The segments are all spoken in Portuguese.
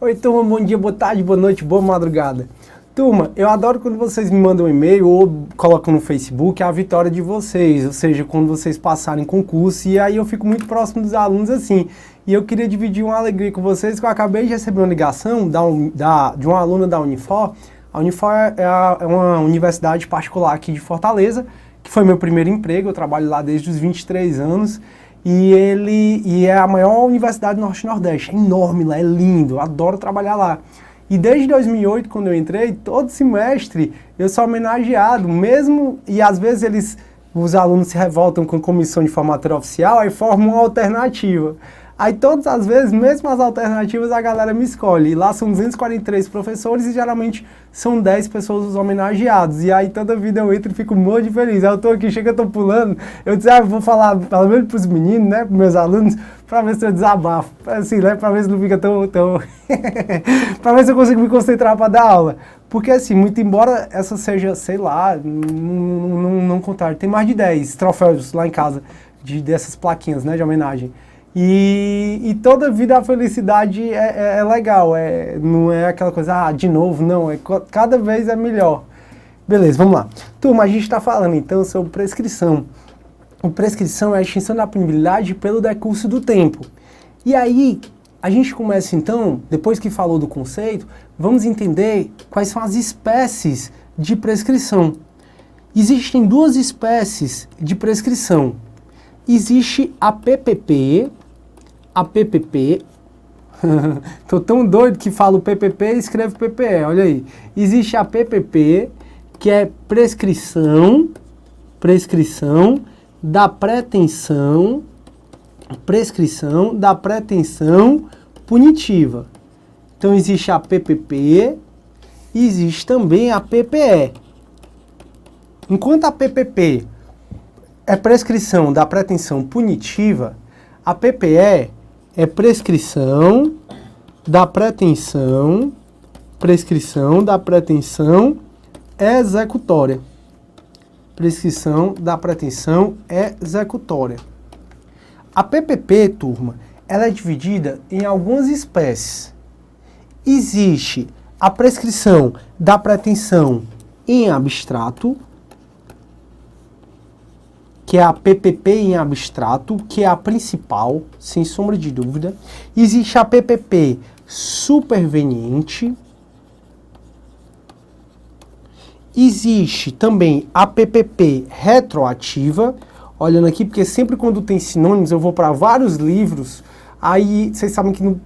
Oi, turma, bom dia, boa tarde, boa noite, boa madrugada. Turma, eu adoro quando vocês me mandam um e-mail ou colocam no Facebook a vitória de vocês, ou seja, quando vocês passarem concurso, e aí eu fico muito próximo dos alunos assim. E eu queria dividir uma alegria com vocês, que eu acabei de receber uma ligação de uma aluna da Unifor. A Unifor é uma universidade particular aqui de Fortaleza, que foi meu primeiro emprego, eu trabalho lá desde os 23 anos. E é a maior universidade do Norte-Nordeste, é enorme lá, é lindo, eu adoro trabalhar lá. E desde 2008, quando eu entrei, todo semestre eu sou homenageado, mesmo, e às vezes os alunos se revoltam com a comissão de formatura oficial, aí formam uma alternativa. Aí todas as vezes, mesmo as alternativas, a galera me escolhe. E lá são 243 professores e geralmente são 10 pessoas os homenageados. E aí toda vida eu entro e fico muito feliz. Aí eu tô aqui, chega, eu tô pulando. Eu disse, eu vou falar pelo menos pros meninos, né, pros meus alunos, pra ver se eu desabafo. Assim, né, pra ver se não fica tão... pra ver se eu consigo me concentrar pra dar aula. Porque assim, muito embora essa seja, sei lá, não contar, tem mais de 10 troféus lá em casa, dessas plaquinhas, né, de homenagem. E toda vida a felicidade é legal, não é aquela coisa, de novo, não, cada vez é melhor. Beleza, vamos lá. Turma, a gente está falando então sobre prescrição. A prescrição é a extinção da punibilidade pelo decurso do tempo. E aí, a gente começa então, depois que falou do conceito, vamos entender quais são as espécies de prescrição. Existem duas espécies de prescrição. Existe a PPP, tô tão doido que falo PPP e escrevo PPE, olha aí. Existe a PPP, que é prescrição da pretensão punitiva. Então existe a PPP e existe também a PPE. Enquanto a PPP é prescrição da pretensão punitiva, a PPE é prescrição da pretensão executória. Prescrição da pretensão executória. A PPP, turma, ela é dividida em algumas espécies. Existe a prescrição da pretensão em abstrato, que é a PPP em abstrato, que é a principal, sem sombra de dúvida. Existe a PPP superveniente. Existe também a PPP retroativa. Olhando aqui, porque sempre quando tem sinônimos, eu vou para vários livros. Aí, vocês sabem que no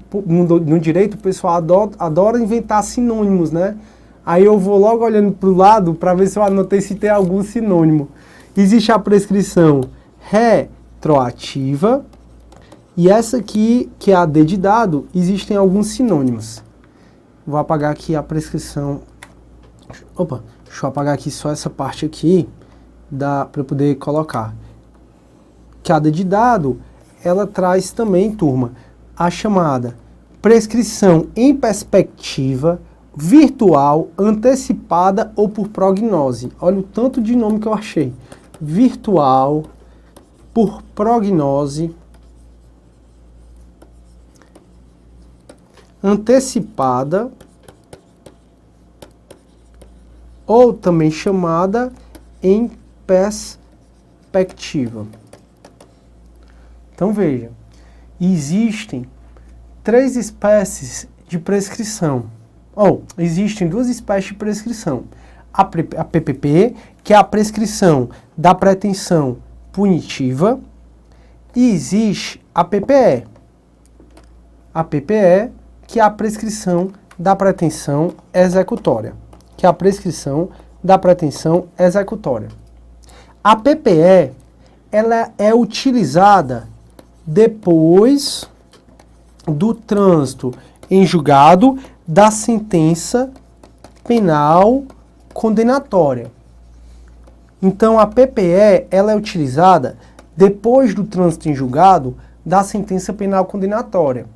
direito o pessoal adora inventar sinônimos, né? Aí eu vou logo olhando para o lado para ver se eu anotei se tem algum sinônimo. Existe a prescrição retroativa, e essa aqui, que é a D de dado, existem alguns sinônimos. Vou apagar aqui a prescrição. Opa, deixa eu apagar aqui só essa parte aqui, para eu poder colocar. Que a D de dado, ela traz também, turma, a chamada prescrição em perspectiva, virtual, antecipada ou por prognose. Olha o tanto de nome que eu achei. Virtual, por prognose, antecipada, ou também chamada em perspectiva. Então veja, existem 3 espécies de prescrição. Existem 2 espécies de prescrição. A PPP, que é a prescrição da pretensão punitiva, e existe a PPE. A PPE, que é a prescrição da pretensão executória. A PPE, ela é utilizada depois do trânsito em julgado da sentença penal condenatória. Então, a PPE, ela é utilizada depois do trânsito em julgado da sentença penal condenatória.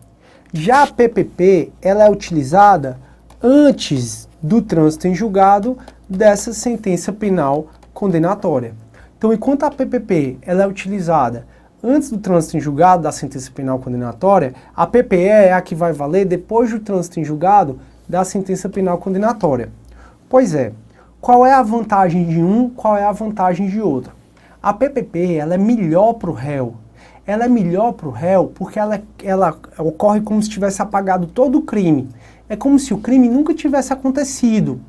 Já a PPP, ela é utilizada antes do trânsito em julgado dessa sentença penal condenatória. Então, enquanto a PPP ela é utilizada antes do trânsito em julgado da sentença penal condenatória, a PPE é a que vai valer depois do trânsito em julgado da sentença penal condenatória. Pois é, qual é a vantagem de um, qual é a vantagem de outro? A PPP ela é melhor para o réu. Ela é melhor para o réu porque ela ocorre como se tivesse apagado todo o crime. É como se o crime nunca tivesse acontecido.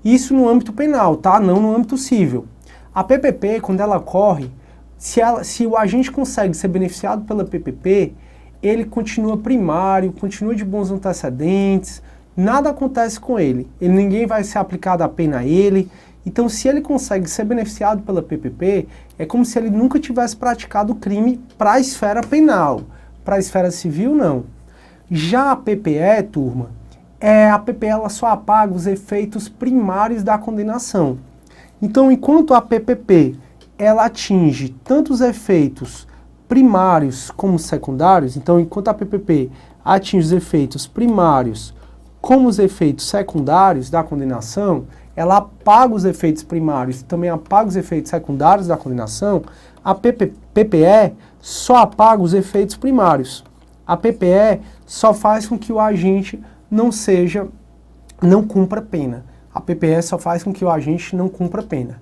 Isso no âmbito penal, tá? Não no âmbito civil. A PPP, quando ela ocorre, se o agente consegue ser beneficiado pela PPP, ele continua primário, continua de bons antecedentes, nada acontece com ele. Ninguém vai ser aplicado a pena a ele. Então, se ele consegue ser beneficiado pela PPP, é como se ele nunca tivesse praticado o crime para a esfera penal. Para a esfera civil, não. Já a PPE, turma, a PPE ela só apaga os efeitos primários da condenação. Então, enquanto a PPP ela atinge tanto os efeitos primários como secundários, então, enquanto a PPP atinge os efeitos primários como os efeitos secundários da condenação, ela apaga os efeitos primários e também apaga os efeitos secundários da condenação, a PPE só apaga os efeitos primários. A PPE só faz com que o agente não cumpra pena. A PPE só faz com que o agente não cumpra pena.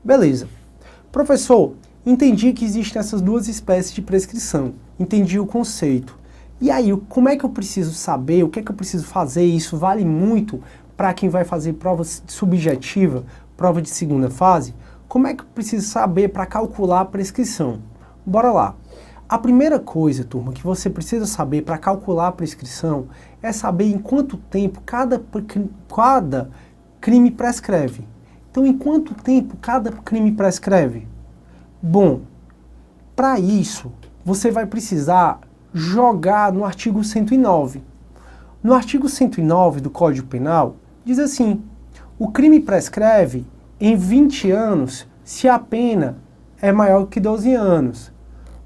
Beleza. Professor, entendi que existem essas duas espécies de prescrição. Entendi o conceito. E aí, como é que eu preciso saber? O que é que eu preciso fazer? Isso vale muito para quem vai fazer prova subjetiva, prova de segunda fase. Como é que eu preciso saber para calcular a prescrição? Bora lá. A primeira coisa, turma, que você precisa saber para calcular a prescrição é saber em quanto tempo cada crime prescreve. Então, em quanto tempo cada crime prescreve? Bom, para isso, você vai precisar jogar no artigo 109. No artigo 109 do Código Penal, diz assim: o crime prescreve em 20 anos se a pena é maior que 12 anos.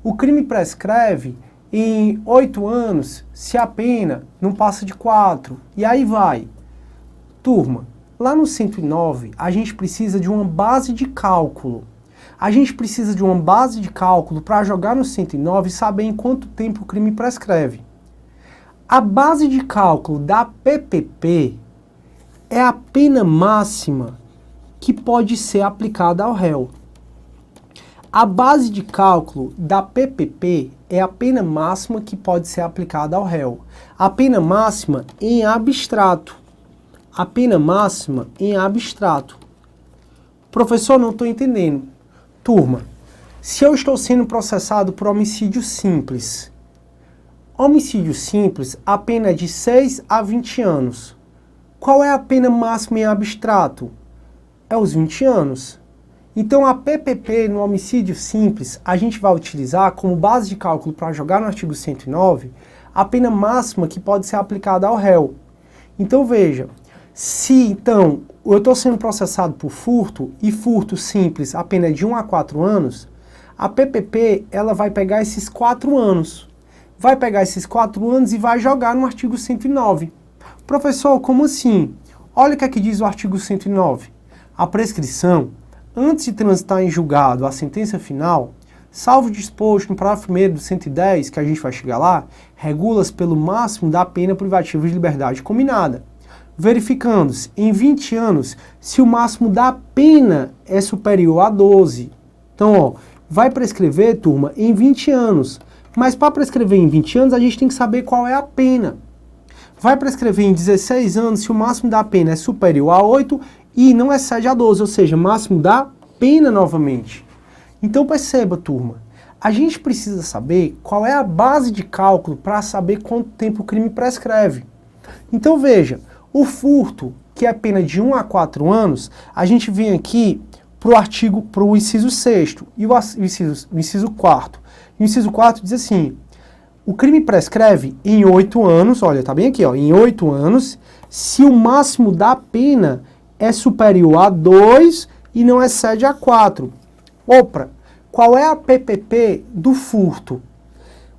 O crime prescreve em 8 anos se a pena não passa de 4. E aí vai. Turma, lá no 109, a gente precisa de uma base de cálculo. A gente precisa de uma base de cálculo para jogar no 109 e saber em quanto tempo o crime prescreve. A base de cálculo da PPP é a pena máxima que pode ser aplicada ao réu. A base de cálculo da PPP é a pena máxima que pode ser aplicada ao réu. A pena máxima em abstrato. A pena máxima em abstrato. Professor, não estou entendendo. Turma, se eu estou sendo processado por homicídio simples, a pena é de 6 a 20 anos. Qual é a pena máxima em abstrato? É os 20 anos. Então, a PPP no homicídio simples, a gente vai utilizar como base de cálculo para jogar no artigo 109 a pena máxima que pode ser aplicada ao réu. Então, veja, se então eu estou sendo processado por furto e furto simples, a pena é de 1 a 4 anos, a PPP ela vai pegar esses 4 anos. Vai pegar esses 4 anos e vai jogar no artigo 109. Professor, como assim? Olha o que é que diz o artigo 109. A prescrição, antes de transitar em julgado a sentença final, salvo disposto no parágrafo 1º do 110, que a gente vai chegar lá, regula-se pelo máximo da pena privativa de liberdade combinada, verificando-se em 20 anos se o máximo da pena é superior a 12. Então, ó, vai prescrever, turma, em 20 anos. Mas para prescrever em 20 anos, a gente tem que saber qual é a pena. Vai prescrever em 16 anos se o máximo da pena é superior a 8 e não excede a 12, ou seja, máximo da pena novamente. Então perceba, turma, a gente precisa saber qual é a base de cálculo para saber quanto tempo o crime prescreve. Então veja, o furto, que é pena de 1 a 4 anos, a gente vem aqui para o inciso 6º e o inciso 4º. O inciso 4 diz assim: o crime prescreve em 8 anos, olha, tá bem aqui, ó, em 8 anos, se o máximo da pena é superior a 2 e não excede a 4. Opa, qual é a PPP do furto?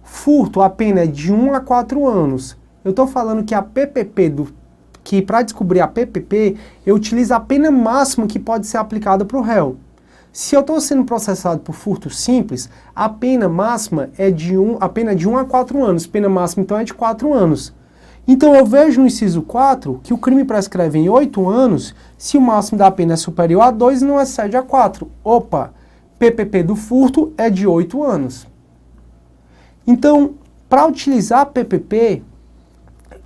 Furto, a pena é de 1 a 4 anos. Eu estou falando que a PPP, para descobrir a PPP, eu utilizo a pena máxima que pode ser aplicada para o réu. Se eu estou sendo processado por furto simples, a pena máxima é de 1 a 4 anos. Pena máxima, então, é de 4 anos. Então, eu vejo no inciso 4 que o crime prescreve em 8 anos se o máximo da pena é superior a 2 e não excede a 4. Opa, PPP do furto é de 8 anos. Então, para utilizar PPP,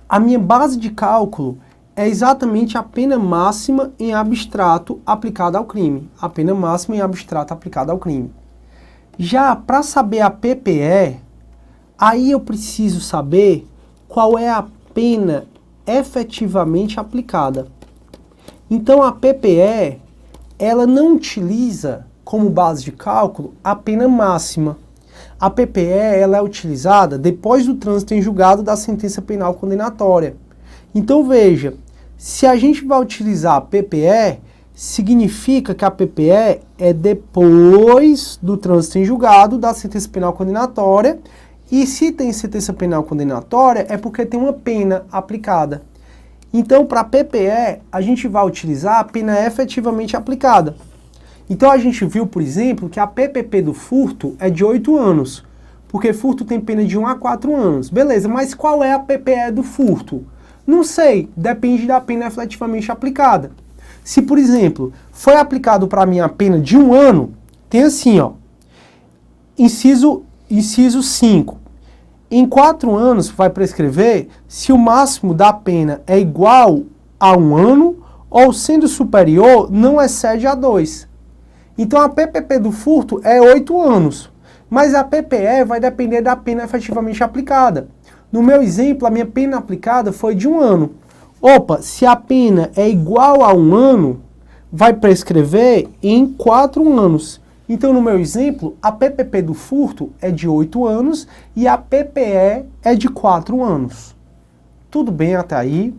a minha base de cálculo é exatamente a pena máxima em abstrato aplicada ao crime. A pena máxima em abstrato aplicada ao crime. Já para saber a PPE, aí eu preciso saber qual é a pena efetivamente aplicada. Então a PPE, ela não utiliza como base de cálculo a pena máxima. A PPE, ela é utilizada depois do trânsito em julgado da sentença penal condenatória. Então veja, se a gente vai utilizar a PPE, significa que a PPE é depois do trânsito em julgado da sentença penal condenatória, e se tem sentença penal condenatória é porque tem uma pena aplicada. Então, para a PPE, a gente vai utilizar a pena efetivamente aplicada. Então, a gente viu, por exemplo, que a PPP do furto é de 8 anos, porque furto tem pena de 1 a 4 anos. Beleza, mas qual é a PPE do furto? Não sei, depende da pena efetivamente aplicada. Se, por exemplo, foi aplicado para mim a pena de 1 ano, tem assim, ó, inciso 5. Em 4 anos vai prescrever se o máximo da pena é igual a 1 ano ou, sendo superior, não excede a 2. Então a PPP do furto é 8 anos, mas a PPE vai depender da pena efetivamente aplicada. No meu exemplo, a minha pena aplicada foi de 1 ano. Opa, se a pena é igual a 1 ano, vai prescrever em 4 anos. Então, no meu exemplo, a PPP do furto é de 8 anos e a PPE é de 4 anos. Tudo bem até aí?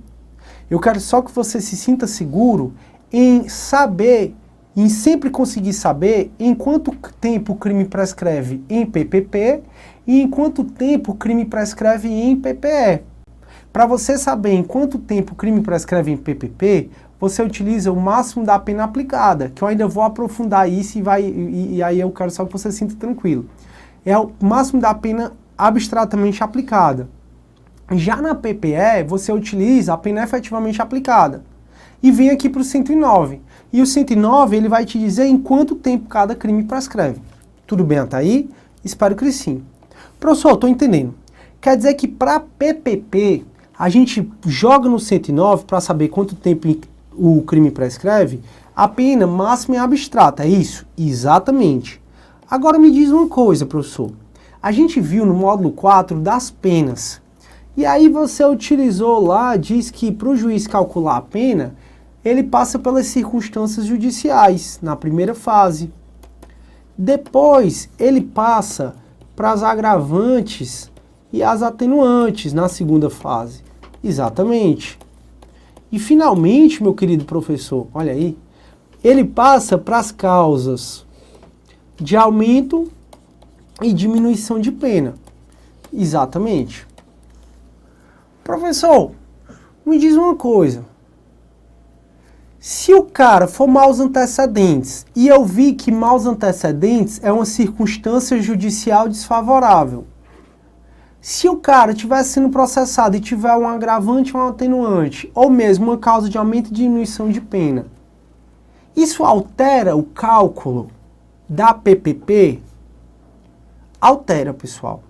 Eu quero só que você se sinta seguro em saber, em sempre conseguir saber em quanto tempo o crime prescreve em PPP e em quanto tempo o crime prescreve em PPE. Para você saber em quanto tempo o crime prescreve em PPP, você utiliza o máximo da pena aplicada, que eu ainda vou aprofundar isso e aí eu quero só que você se sinta tranquilo. É o máximo da pena abstratamente aplicada. Já na PPE, você utiliza a pena efetivamente aplicada. E vem aqui para o 109. E o 109, ele vai te dizer em quanto tempo cada crime prescreve. Tudo bem até aí? Espero que sim. Professor, estou entendendo. Quer dizer que para PPP, a gente joga no 109 para saber quanto tempo o crime prescreve, a pena máxima é abstrata, é isso? Exatamente. Agora me diz uma coisa, professor. A gente viu no módulo 4 das penas. E aí você utilizou lá, diz que para o juiz calcular a pena, ele passa pelas circunstâncias judiciais, na primeira fase. Depois, ele passa para as agravantes e as atenuantes, na segunda fase. Exatamente. E finalmente, meu querido professor, olha aí, ele passa para as causas de aumento e diminuição de pena. Exatamente. Professor, me diz uma coisa. Se o cara for maus antecedentes, e eu vi que maus antecedentes é uma circunstância judicial desfavorável, se o cara estiver sendo processado e tiver um agravante ou um atenuante, ou mesmo uma causa de aumento e diminuição de pena, isso altera o cálculo da PPP? Altera, pessoal.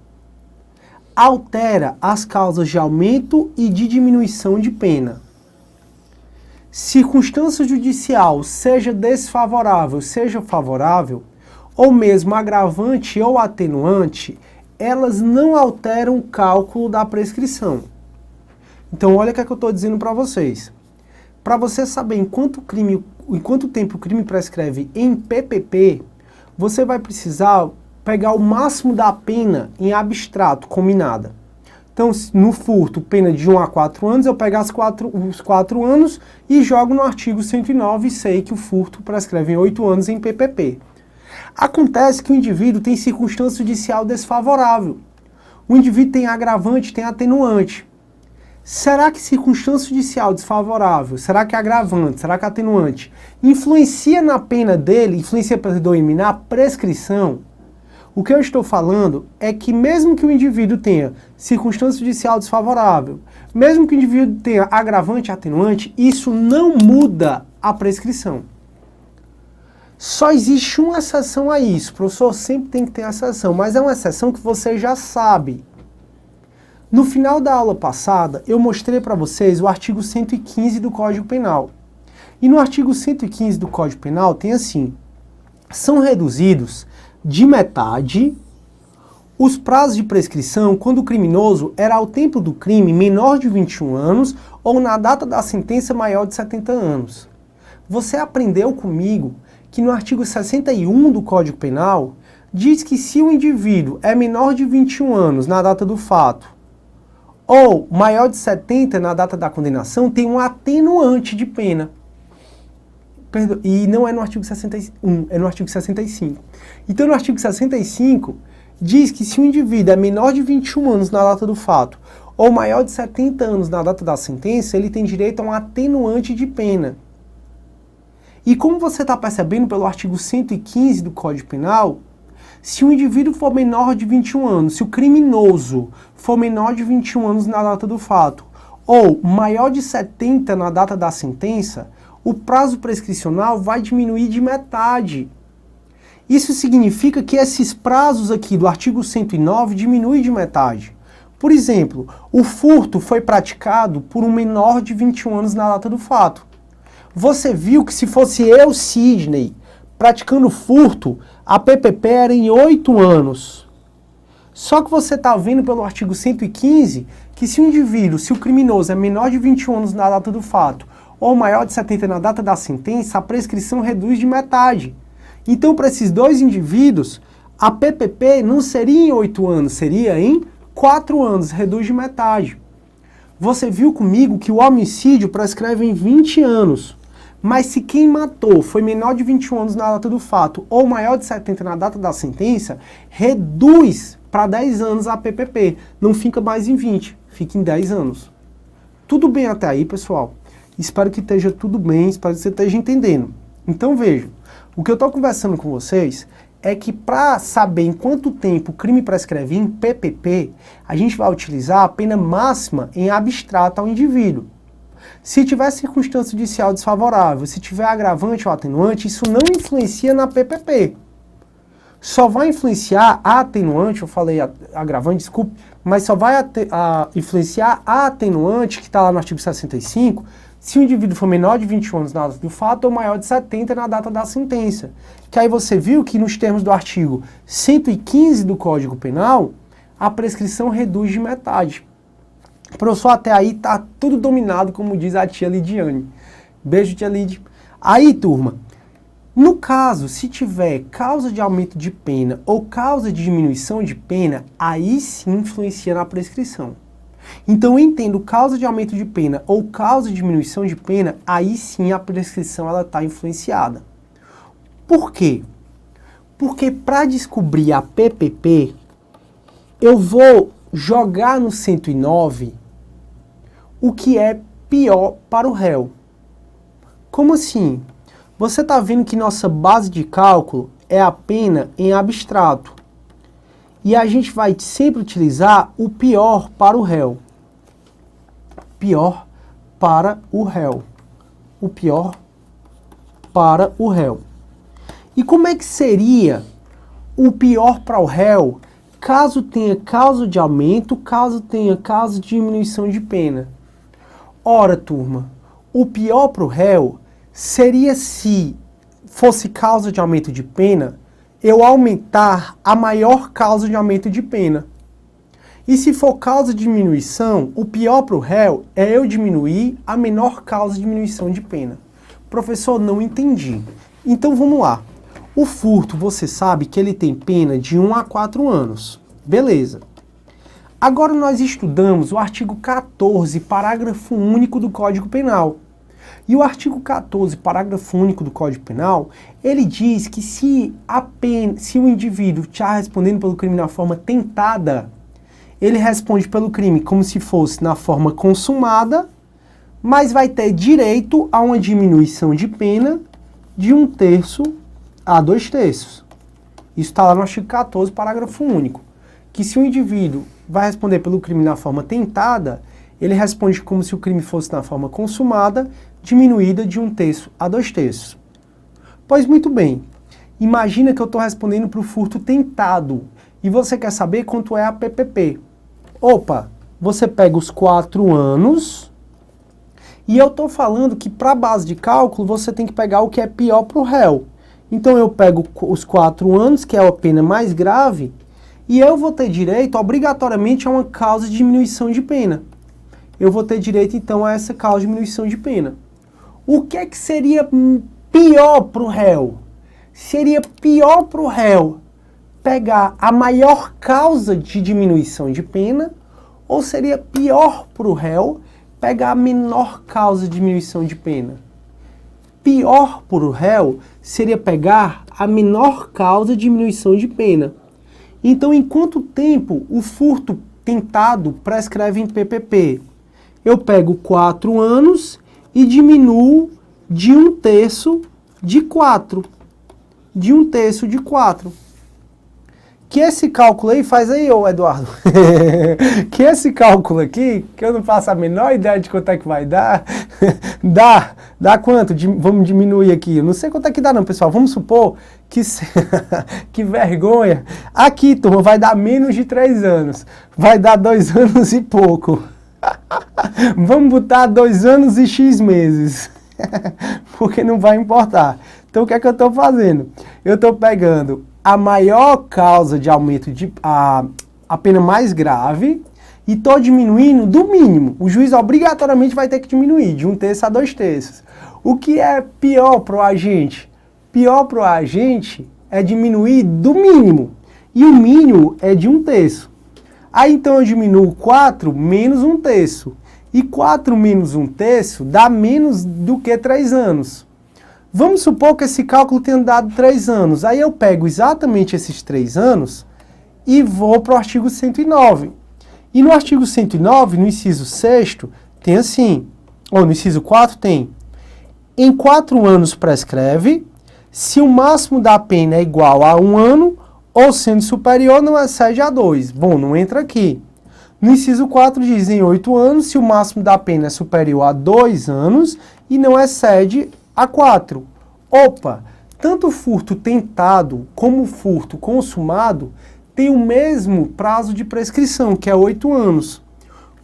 Altera as causas de aumento e de diminuição de pena. Circunstância judicial, seja desfavorável, seja favorável, ou mesmo agravante ou atenuante, elas não alteram o cálculo da prescrição. Então, olha o que é que eu estou dizendo para vocês. Para você saber em quanto tempo o crime prescreve em PPP, você vai precisar pegar o máximo da pena em abstrato, combinada. Então, no furto, pena de 1 a 4 anos, eu pego os 4 anos e jogo no artigo 109 e sei que o furto prescreve em 8 anos em PPP. Acontece que o indivíduo tem circunstância judicial desfavorável. O indivíduo tem agravante, tem atenuante. Será que circunstância judicial desfavorável, será que agravante, será que atenuante, influencia na pena dele, influencia, perdoe-me, na prescrição? O que eu estou falando é que mesmo que o indivíduo tenha circunstância judicial desfavorável, mesmo que o indivíduo tenha agravante e atenuante, isso não muda a prescrição. Só existe uma exceção a isso, o professor sempre tem que ter exceção, mas é uma exceção que você já sabe. No final da aula passada, eu mostrei para vocês o artigo 115 do Código Penal. E no artigo 115 do Código Penal tem assim: são reduzidos de metade os prazos de prescrição quando o criminoso era ao tempo do crime menor de 21 anos ou na data da sentença maior de 70 anos. Você aprendeu comigo que no artigo 61 do Código Penal diz que se o indivíduo é menor de 21 anos na data do fato ou maior de 70 na data da condenação, tem um atenuante de pena. E não é no artigo 61, é no artigo 65. Então, no artigo 65, diz que se o indivíduo é menor de 21 anos na data do fato ou maior de 70 anos na data da sentença, ele tem direito a um atenuante de pena. E como você está percebendo pelo artigo 115 do Código Penal, se o indivíduo for menor de 21 anos, se o criminoso for menor de 21 anos na data do fato, ou maior de 70 na data da sentença, o prazo prescricional vai diminuir de metade. Isso significa que esses prazos aqui do artigo 109 diminuem de metade. Por exemplo, o furto foi praticado por um menor de 21 anos na data do fato. Você viu que se fosse eu, Sidney, praticando furto, a PPP era em 8 anos. Só que você está vendo pelo artigo 115 que se o indivíduo, se o criminoso é menor de 21 anos na data do fato ou maior de 70 na data da sentença, a prescrição reduz de metade. Então, para esses dois indivíduos, a PPP não seria em 8 anos, seria em 4 anos, reduz de metade. Você viu comigo que o homicídio prescreve em 20 anos. Mas se quem matou foi menor de 21 anos na data do fato ou maior de 70 na data da sentença, reduz para 10 anos a PPP. Não fica mais em 20, fica em 10 anos. Tudo bem até aí, pessoal? Espero que esteja tudo bem, espero que você esteja entendendo. Então vejam, o que eu estou conversando com vocês é que para saber em quanto tempo o crime prescreve em PPP, a gente vai utilizar a pena máxima em abstrato ao indivíduo. Se tiver circunstância judicial desfavorável, se tiver agravante ou atenuante, isso não influencia na PPP. Só vai influenciar a atenuante, eu falei agravante, desculpe, mas só vai influenciar a atenuante, que está lá no artigo 65, se o indivíduo for menor de 21 anos na data do fato ou maior de 70 na data da sentença. Que aí você viu que nos termos do artigo 115 do Código Penal, a prescrição reduz de metade. Professor, até aí tá tudo dominado, como diz a tia Lidiane. Beijo, tia Lid. Aí, turma, no caso, se tiver causa de aumento de pena ou causa de diminuição de pena, aí sim influencia na prescrição. Então, eu entendo causa de aumento de pena ou causa de diminuição de pena, aí sim a prescrição ela está influenciada. Por quê? Porque para descobrir a PPP, eu vou jogar no 109 o que é pior para o réu. Como assim? Você está vendo que nossa base de cálculo é a pena em abstrato. E a gente vai sempre utilizar o pior para o réu. Pior para o réu. O pior para o réu. E como é que seria o pior para o réu caso tenha causa de aumento, caso tenha causa de diminuição de pena? Ora, turma, o pior para o réu seria se fosse causa de aumento de pena, eu aumentar a maior causa de aumento de pena. E se for causa de diminuição, o pior para o réu é eu diminuir a menor causa de diminuição de pena. Professor, não entendi. Então vamos lá. O furto, você sabe que ele tem pena de 1 a 4 anos. Beleza. Agora nós estudamos o artigo 14, parágrafo único do Código Penal. E o artigo 14, parágrafo único do Código Penal, ele diz que se o indivíduo está respondendo pelo crime na forma tentada, ele responde pelo crime como se fosse na forma consumada, mas vai ter direito a uma diminuição de pena de 1/3 a 2/3. Isso está lá no artigo 14, parágrafo único. Que se o indivíduo vai responder pelo crime na forma tentada, ele responde como se o crime fosse na forma consumada, diminuída de 1/3 a 2/3. Pois muito bem, imagina que eu estou respondendo para o furto tentado e você quer saber quanto é a PPP. Opa, você pega os 4 anos e eu estou falando que para a base de cálculo você tem que pegar o que é pior para o réu. Então eu pego os 4 anos, que é a pena mais grave, e eu vou ter direito obrigatoriamente a uma causa de diminuição de pena. Eu vou ter direito então a essa causa de diminuição de pena. O que é que seria pior para o réu? Seria pior para o réu pegar a maior causa de diminuição de pena, ou seria pior para o réu pegar a menor causa de diminuição de pena? Pior para o réu seria pegar a menor causa de diminuição de pena. Então, em quanto tempo o furto tentado prescreve em PPP? Eu pego 4 anos e diminuo de 1/3 de 4. De 1/3 de 4. Que esse cálculo aí, faz aí, ô Eduardo. Que esse cálculo aqui, que eu não faço a menor ideia de quanto é que vai dar, dá quanto? Vamos diminuir aqui. Eu não sei quanto é que dá não, pessoal. Vamos supor que... que vergonha. Aqui, turma, vai dar menos de 3 anos. Vai dar 2 anos e pouco. Vamos botar 2 anos e X meses. Porque não vai importar. Então, o que é que eu estou fazendo? Eu estou pegando a maior causa de aumento de a pena mais grave e estou diminuindo do mínimo. O juiz obrigatoriamente vai ter que diminuir de 1/3 a 2/3. O que é pior para o agente? Pior para o agente é diminuir do mínimo. E o mínimo é de 1/3. Aí então eu diminuo 4 menos 1/3. E 4 menos 1/3 dá menos do que 3 anos. Vamos supor que esse cálculo tenha dado 3 anos. Aí eu pego exatamente esses 3 anos e vou para o artigo 109. E no artigo 109, no inciso 6º, tem assim, ou no inciso 4 tem: em 4 anos prescreve, se o máximo da pena é igual a 1 ano, ou sendo superior não excede a 2. Bom, não entra aqui. No inciso 4 diz em 8 anos, se o máximo da pena é superior a 2 anos e não excede a 4. Opa, tanto o furto tentado como o furto consumado tem o mesmo prazo de prescrição, que é 8 anos.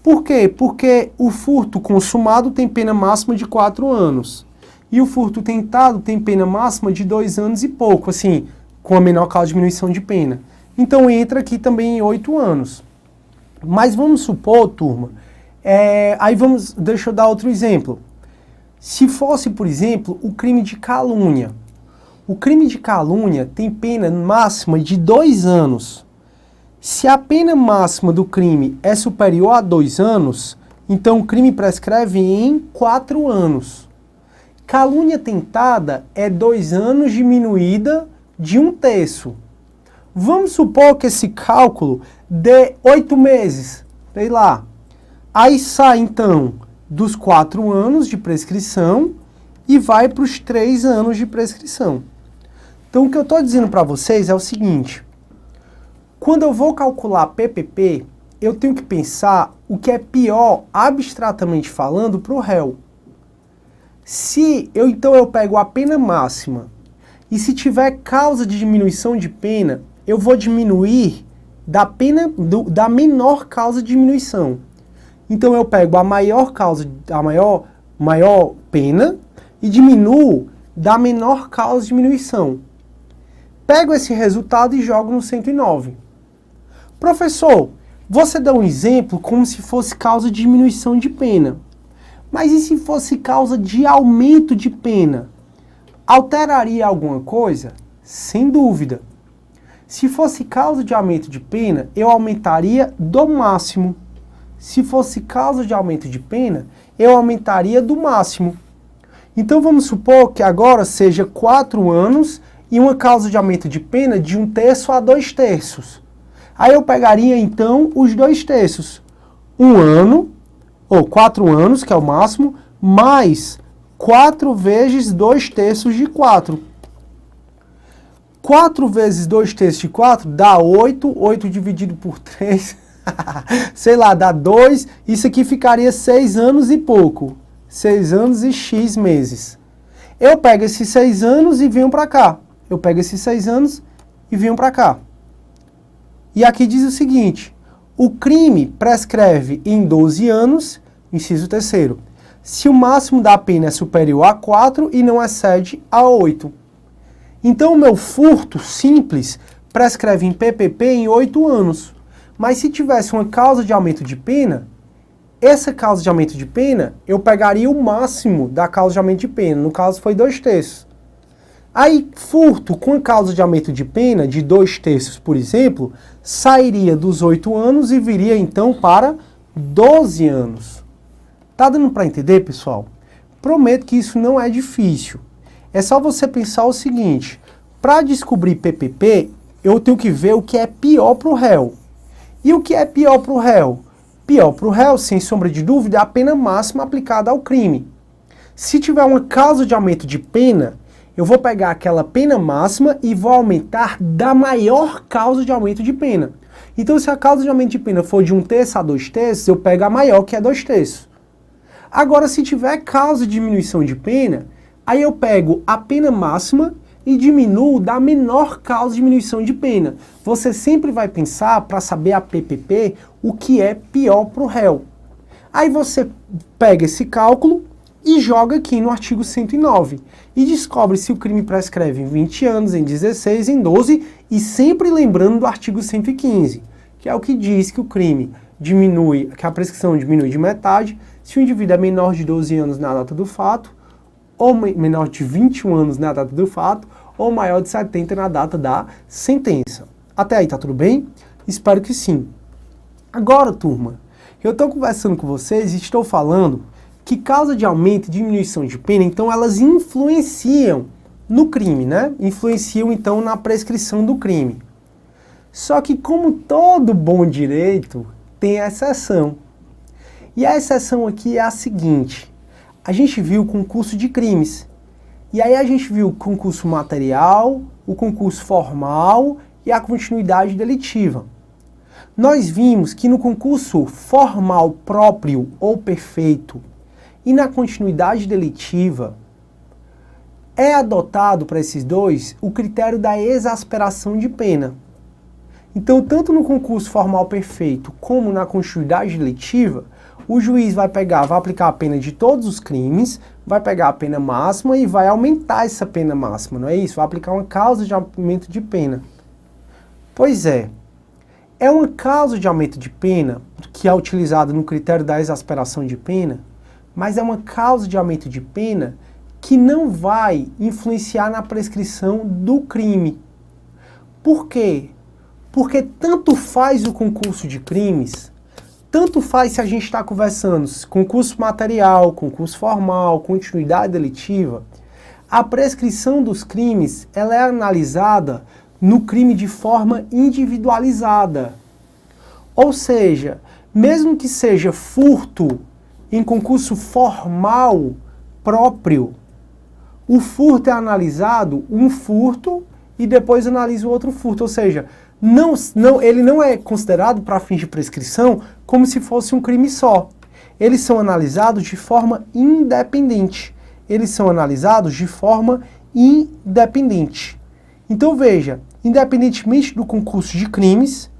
Por quê? Porque o furto consumado tem pena máxima de 4 anos. E o furto tentado tem pena máxima de 2 anos e pouco, assim, com a menor causa de diminuição de pena. Então entra aqui também em 8 anos. Mas vamos supor, turma, deixa eu dar outro exemplo. Se fosse, por exemplo, o crime de calúnia. O crime de calúnia tem pena máxima de 2 anos. Se a pena máxima do crime é superior a 2 anos, então o crime prescreve em 4 anos. Calúnia tentada é 2 anos diminuída de 1/3. Vamos supor que esse cálculo dê 8 meses, sei lá. Aí sai, então, dos 4 anos de prescrição e vai para os 3 anos de prescrição. Então, o que eu estou dizendo para vocês é o seguinte: quando eu vou calcular PPP, eu tenho que pensar o que é pior, abstratamente falando, para o réu. Então eu pego a pena máxima e se tiver causa de diminuição de pena, eu vou diminuir da menor causa de diminuição. Então eu pego a maior pena e diminuo da menor causa de diminuição. Pego esse resultado e jogo no 109. Professor, você dá um exemplo como se fosse causa de diminuição de pena. Mas e se fosse causa de aumento de pena? Alteraria alguma coisa? Sem dúvida. Se fosse causa de aumento de pena, eu aumentaria do máximo. Se fosse causa de aumento de pena, eu aumentaria do máximo. Então vamos supor que agora seja 4 anos e uma causa de aumento de pena de 1/3 a 2/3. Aí eu pegaria, então, os 2/3. 1 ano, ou 4 anos, que é o máximo, mais 4 vezes 2/3 de 4. 4 vezes 2/3 de 4 dá 8. 8 dividido por 3, sei lá, dá 2. Isso aqui ficaria 6 anos e pouco. 6 anos e X meses. Eu pego esses 6 anos e venho para cá. Eu pego esses 6 anos e venho para cá. E aqui diz o seguinte: o crime prescreve em 12 anos, inciso 3º, se o máximo da pena é superior a 4 e não excede a 8. Então o meu furto simples prescreve em PPP em 8 anos. Mas se tivesse uma causa de aumento de pena, essa causa de aumento de pena, eu pegaria o máximo da causa de aumento de pena. No caso foi 2/3. Aí, furto com causa de aumento de pena, de 2/3, por exemplo, sairia dos 8 anos e viria então para 12 anos. Tá dando para entender, pessoal? Prometo que isso não é difícil. É só você pensar o seguinte: para descobrir PPP, eu tenho que ver o que é pior para o réu. E o que é pior para o réu? Pior para o réu, sem sombra de dúvida, é a pena máxima aplicada ao crime. Se tiver uma causa de aumento de pena, eu vou pegar aquela pena máxima e vou aumentar da maior causa de aumento de pena. Então, se a causa de aumento de pena for de 1/3 a 2/3, eu pego a maior, que é 2/3. Agora, se tiver causa de diminuição de pena, aí eu pego a pena máxima e diminuo da menor causa de diminuição de pena. Você sempre vai pensar, para saber a PPP, o que é pior para o réu. Aí você pega esse cálculo e joga aqui no artigo 109 e descobre se o crime prescreve em 20 anos, em 16, em 12 e sempre lembrando do artigo 115, que é o que diz que o crime diminui, que a prescrição diminui de metade se o indivíduo é menor de 12 anos na data do fato, ou menor de 21 anos na data do fato, ou maior de 70 na data da sentença. Até aí tá tudo bem? Espero que sim. Agora, turma, eu estou conversando com vocês e estou falando que causa de aumento e diminuição de pena, então elas influenciam no crime, né? Influenciam então na prescrição do crime. Só que como todo bom direito, tem exceção. E a exceção aqui é a seguinte: a gente viu o concurso de crimes. E aí a gente viu o concurso material, o concurso formal e a continuidade delitiva. Nós vimos que no concurso formal próprio ou perfeito e na continuidade delitiva, é adotado para esses dois o critério da exasperação de pena. Então, tanto no concurso formal perfeito como na continuidade delitiva, o juiz vai aplicar a pena de todos os crimes, vai pegar a pena máxima e vai aumentar essa pena máxima, não é isso? Vai aplicar uma causa de aumento de pena. Pois é uma causa de aumento de pena que é utilizada no critério da exasperação de pena, mas é uma causa de aumento de pena que não vai influenciar na prescrição do crime. Por quê? Porque tanto faz o concurso de crimes, tanto faz se a gente está conversando concurso material, concurso formal, continuidade delitiva, a prescrição dos crimes ela é analisada no crime de forma individualizada. Ou seja, mesmo que seja furto em concurso formal próprio, o furto é analisado um furto e depois analisa o outro furto. Ou seja, ele não é considerado para fins de prescrição como se fosse um crime só. Eles são analisados de forma independente. Então veja, independentemente do concurso de crimes,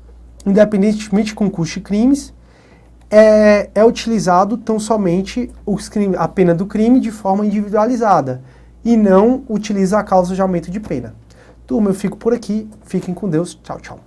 é utilizado tão somente a pena do crime de forma individualizada e não utiliza a causa de aumento de pena. Turma, eu fico por aqui. Fiquem com Deus. Tchau, tchau.